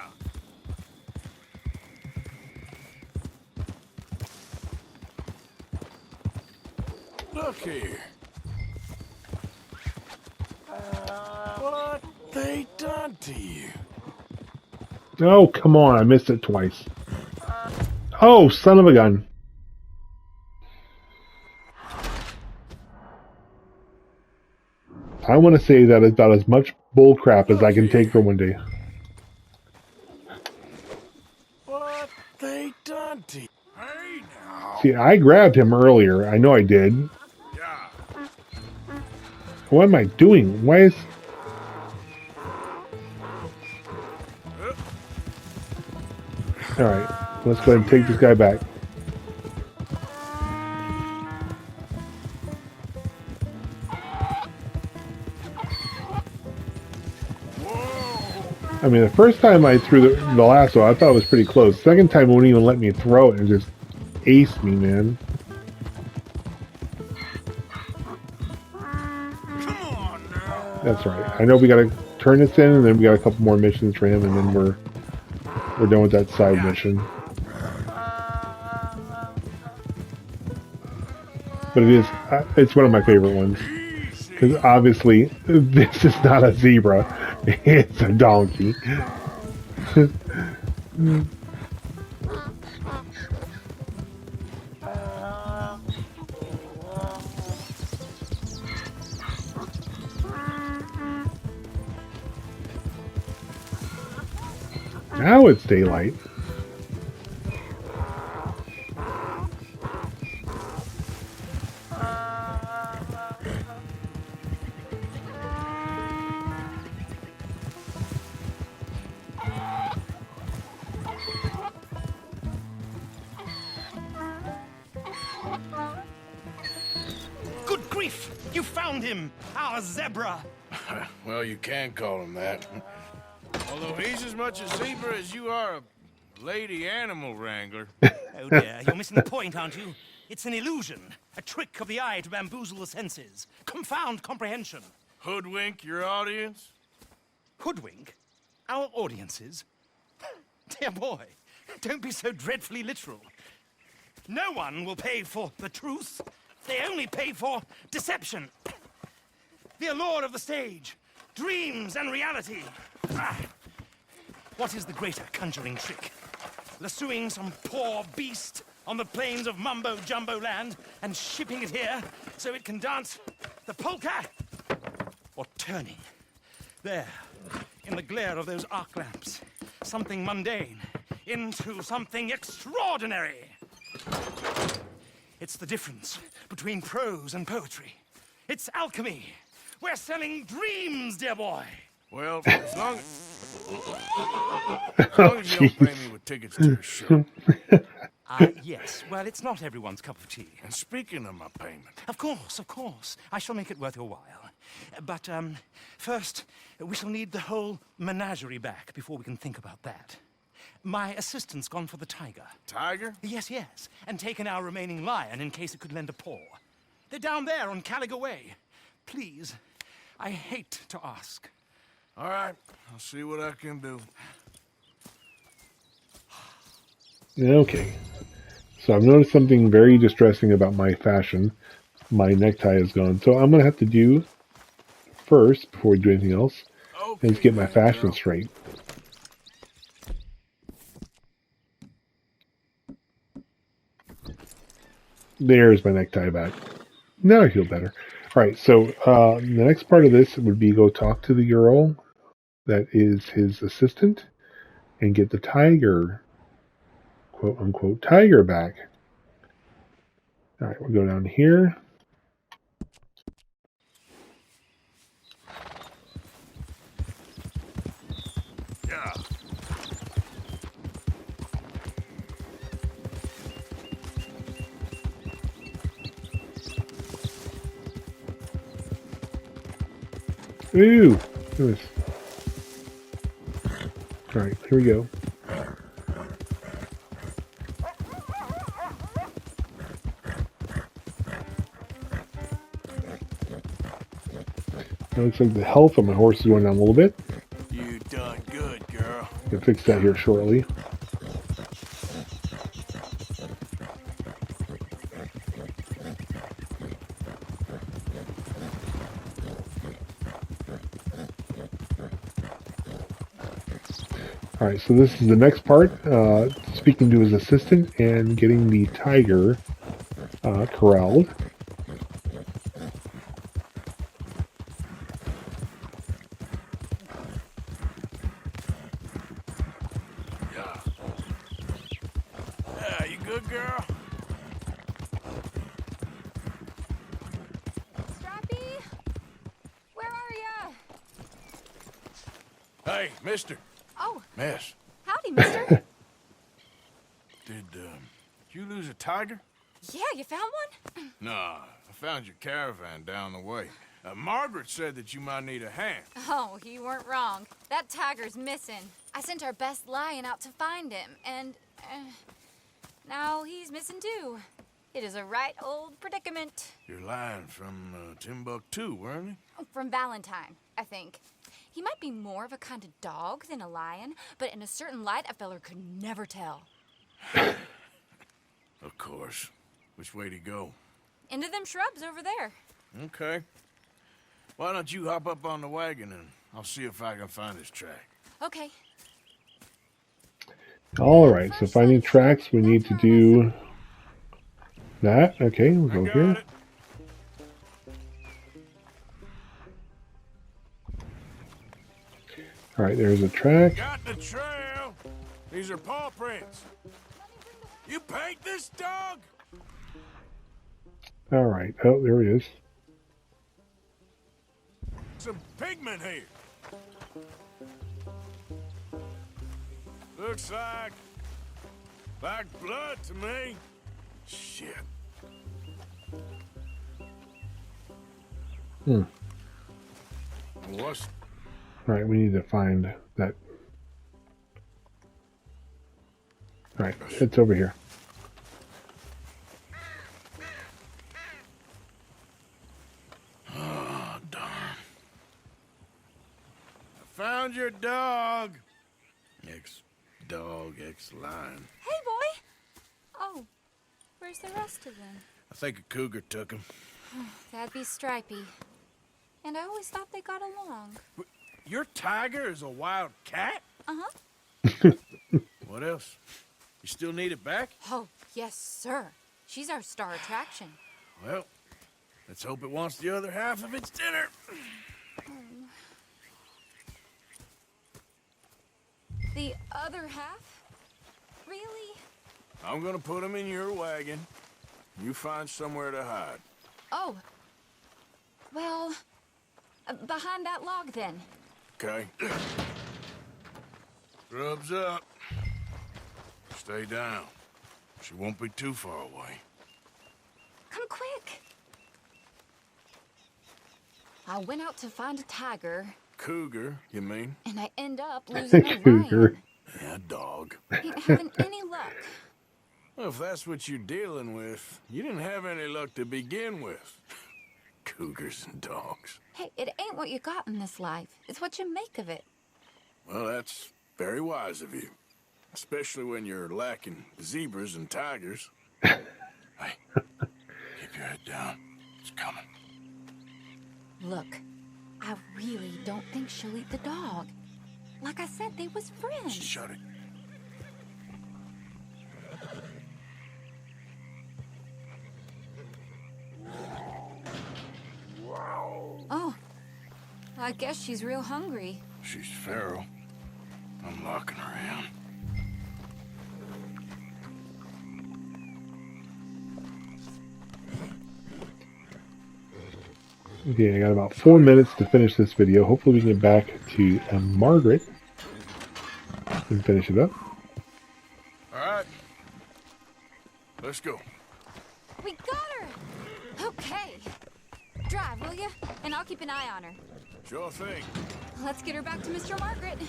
S3: here. What they done to you?
S2: Oh, come on. I missed it twice. Oh, son of a gun. I want to say that is about as much bullcrap as I can take for one day.
S3: What they done to you? Hey now.
S2: See, I grabbed him earlier. I know I did.
S3: Yeah.
S2: What am I doing? Why is... Alright, let's go ahead and take this guy back. I mean, the first time I threw the lasso, I thought it was pretty close. Second time, it wouldn't even let me throw it and just aced me, man.
S3: Come on now.
S2: That's right. I know we gotta turn this in, and then we got a couple more missions for him, and then we're done with that side mission. But it's one of my favorite ones. Because obviously, this is not a zebra. It's a donkey. Now it's daylight.
S11: Good grief! You found him! Our zebra!
S3: Well, you can call him that. Although he's as much a zebra as you are a lady animal wrangler.
S11: Oh dear, you're missing the point, aren't you? It's an illusion. A trick of the eye to bamboozle the senses. Confound comprehension.
S3: Hoodwink your audience?
S11: Hoodwink? Our audiences? Dear boy, don't be so dreadfully literal. No one will pay for the truth. They only pay for deception. The allure of the stage, dreams and reality. Ah. What is the greater conjuring trick? Lassoing some poor beast on the plains of mumbo-jumbo land and shipping it here so it can dance the polka? Or turning, there, in the glare of those arc lamps, something mundane into something extraordinary? It's the difference between prose and poetry. It's alchemy. We're selling dreams, dear boy.
S3: Well, as long as you don't pay me with tickets to your show.
S11: Yes. Well, it's not everyone's cup of tea.
S3: And speaking of my payment...
S11: Of course. I shall make it worth your while. But, first, we shall need the whole menagerie back before we can think about that. My assistant's gone for the tiger.
S3: Tiger?
S11: Yes. And taken our remaining lion in case it could lend a paw. They're down there on Caliga Way. Please, I hate to ask.
S3: All right, I'll see what I can do.
S2: Okay. So I've noticed something very distressing about my fashion. My necktie is gone. So I'm going to have to do first, before we do anything else, is get my fashion straight. There's my necktie back. Now I feel better. Alright, so the next part of this would be go talk to the girl that is his assistant and get the tiger, quote unquote, tiger back. Alright, we'll go down here.
S3: Yeah.
S2: Ooh, look at this. Alright, here we go. It looks like the health of my horse is going down a little bit.
S3: You done good, girl.
S2: I'll fix that here shortly. All right, so this is the next part. Speaking to his assistant and getting the tiger corralled.
S3: Yeah, you good, girl?
S5: Strappy? Where are ya?
S3: Hey, mister.
S5: Oh,
S3: Miss.
S5: howdy, mister.
S3: Did you lose a tiger?
S5: Yeah, you found one?
S3: Nah, I found your caravan down the way. Margaret said that you might need a hand.
S12: Oh, you weren't wrong. That tiger's missing. I sent our best lion out to find him, and now he's missing too. It is a right old predicament.
S3: Your lion from Timbuktu, weren't he?
S12: From Valentine, I think. He might be more of a kind of dog than a lion, but in a certain light, a feller could never tell.
S3: Of course. Which way to go?
S12: Into them shrubs over there.
S3: Okay. Why don't you hop up on the wagon and I'll see if I can find his track.
S12: Okay.
S2: All right, so finding tracks, we need to do that. Okay, we'll go here.
S3: It.
S2: All right, there's a track.
S3: Got the trail. These are paw prints. You paint this dog?
S2: All right, oh, there it is.
S3: Some pigment here. Looks like blood to me. Shit. What's...
S2: All right, we need to find that. All right, it's over here.
S3: Oh, darn. I found your dog. Ex-dog, ex-lion.
S12: Hey, boy. Oh, where's the rest of them?
S3: I think a cougar took him.
S12: That'd be Stripey. And I always thought they got along.
S3: Your tiger is a wild cat?
S12: Uh-huh.
S3: What else? You still need it back?
S12: Oh, yes, sir. She's our star attraction.
S3: Well, let's hope it wants the other half of its dinner.
S12: The other half? Really?
S3: I'm gonna put him in your wagon. You find somewhere to hide.
S12: Oh. Well, behind that log, then.
S3: Okay. Grub's up. Stay down. She won't be too far away.
S12: Come quick. I went out to find a tiger.
S3: Cougar, you mean?
S12: And I end up losing a
S2: Cougar.
S12: lion.
S3: Yeah, dog.
S12: Ain't having any luck.
S3: Well, if that's what you're dealing with, you didn't have any luck to begin with. Cougars and dogs.
S12: Hey, it ain't what you got in this life. It's what you make of it.
S3: Well, that's very wise of you. Especially when you're lacking zebras and tigers. Hey, keep your head down. It's coming.
S12: Look, I really don't think she'll eat the dog. Like I said, they was friends.
S3: Shut it.
S12: Oh, I guess she's real hungry.
S3: She's feral. I'm locking her in.
S2: Okay, I got about 4 minutes to finish this video. Hopefully we can get back to Margaret and finish it up.
S3: All right. Let's go.
S12: We got her! Okay. Drive, will you? And I'll keep an eye on her.
S3: Sure thing.
S12: Let's get her back to Mr. Margaret.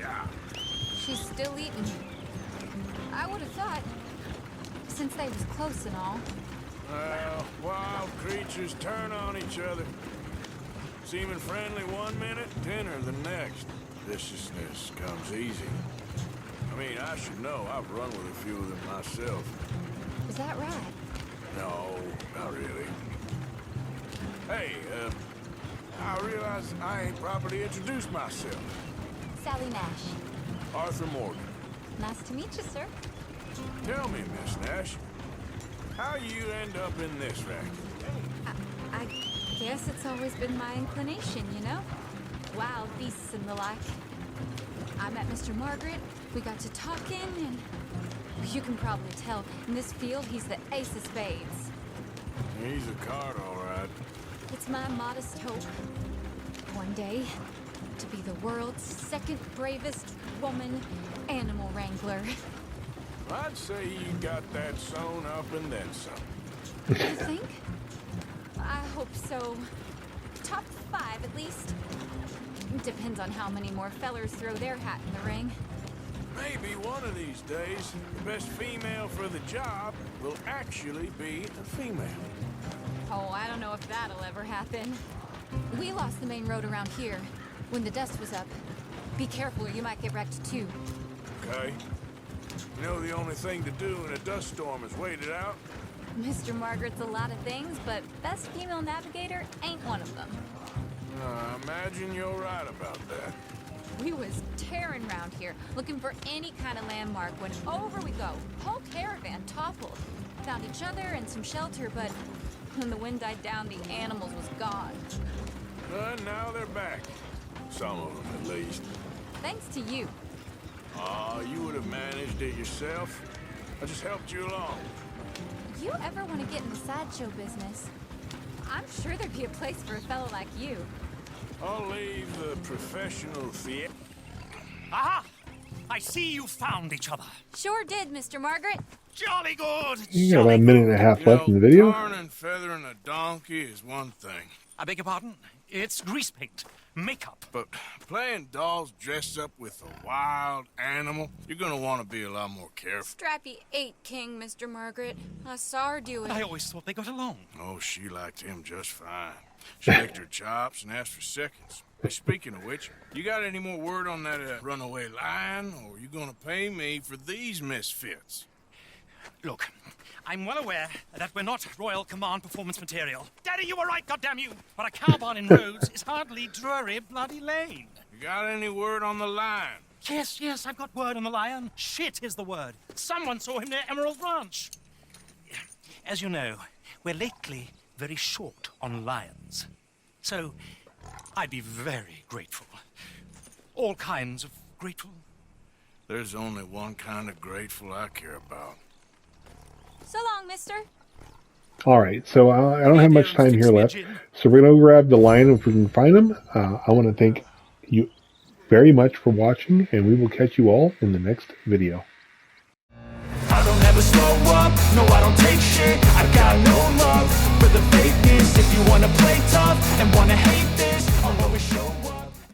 S3: Yeah.
S12: She's still eating. I would have thought, since they was close and all.
S3: Well, wild creatures turn on each other. Seeming friendly one minute, dinner the next. Viciousness comes easy. I mean, I should know. I've run with a few of them myself.
S12: Is that right?
S3: No, not really. Hey, I realize I ain't properly introduced myself.
S12: Sally Nash.
S3: Arthur Morgan.
S12: Nice to meet you, sir.
S3: Tell me, Miss Nash, how you end up in this racket?
S12: I guess it's always been my inclination, you know? Wild beasts and the like. I met Mr. Margaret, we got to talking, and you can probably tell, in this field, he's the ace of spades.
S3: He's a card, all right.
S12: It's my modest hope, one day, to be the world's second bravest woman animal wrangler.
S3: I'd say you got that sewn up and then some.
S12: You think? I hope so. Top 5, at least. Depends on how many more fellers throw their hat in the ring.
S3: Maybe one of these days, the best female for the job will actually be a female.
S12: Oh, I don't know if that'll ever happen. We lost the main road around here when the dust was up. Be careful or you might get wrecked too.
S3: Okay. You know the only thing to do in a dust storm is wait it out?
S12: Mr. Margaret's a lot of things, but best female navigator ain't one of them.
S3: I imagine you're right about that.
S12: We was tearing around here, looking for any kind of landmark when over we go. Whole caravan toppled. Found each other and some shelter, but when the wind died down, the animals was gone.
S3: But now they're back. Some of them, at least.
S12: Thanks to you.
S3: You would have managed it yourself. I just helped you along.
S12: If you ever want to get in the sideshow business, I'm sure there'd be a place for a fellow like you.
S3: I'll leave the professional theater.
S11: Aha! I see you found each other.
S12: Sure did, Mr. Margaret.
S11: Jolly good.
S2: You got about a minute and a half left in the video.
S3: Tarring and feathering a donkey is one thing.
S11: I beg your pardon? It's grease paint. Makeup.
S3: But playing dolls dressed up with a wild animal, you're gonna want to be a lot more careful.
S12: Strappy ate King, Mr. Margaret. I saw her do it.
S11: I always thought they got along.
S3: Oh, she liked him just fine. She licked her chops and asked for seconds. Hey, speaking of which, you got any more word on that runaway lion, or are you gonna pay me for these misfits?
S11: Look, I'm well aware that we're not Royal Command performance material. Daddy, you were right, goddamn you! But a cow barn in Rhodes is hardly Drury Bloody Lane.
S3: You got any word on the lion?
S11: Yes, I've got word on the lion. Shit is the word. Someone saw him near Emerald Ranch. As you know, we're lately very short on lions. So, I'd be very grateful. All kinds of grateful.
S3: There's only one kind of grateful I care about.
S12: So long, mister.
S2: All right, so I don't have much time here left, so we're going to grab the lion if we can find him. I want to thank you very much for watching, and we will catch you all in the next video.
S13: I don't ever slow up, no I don't take shit, I got no love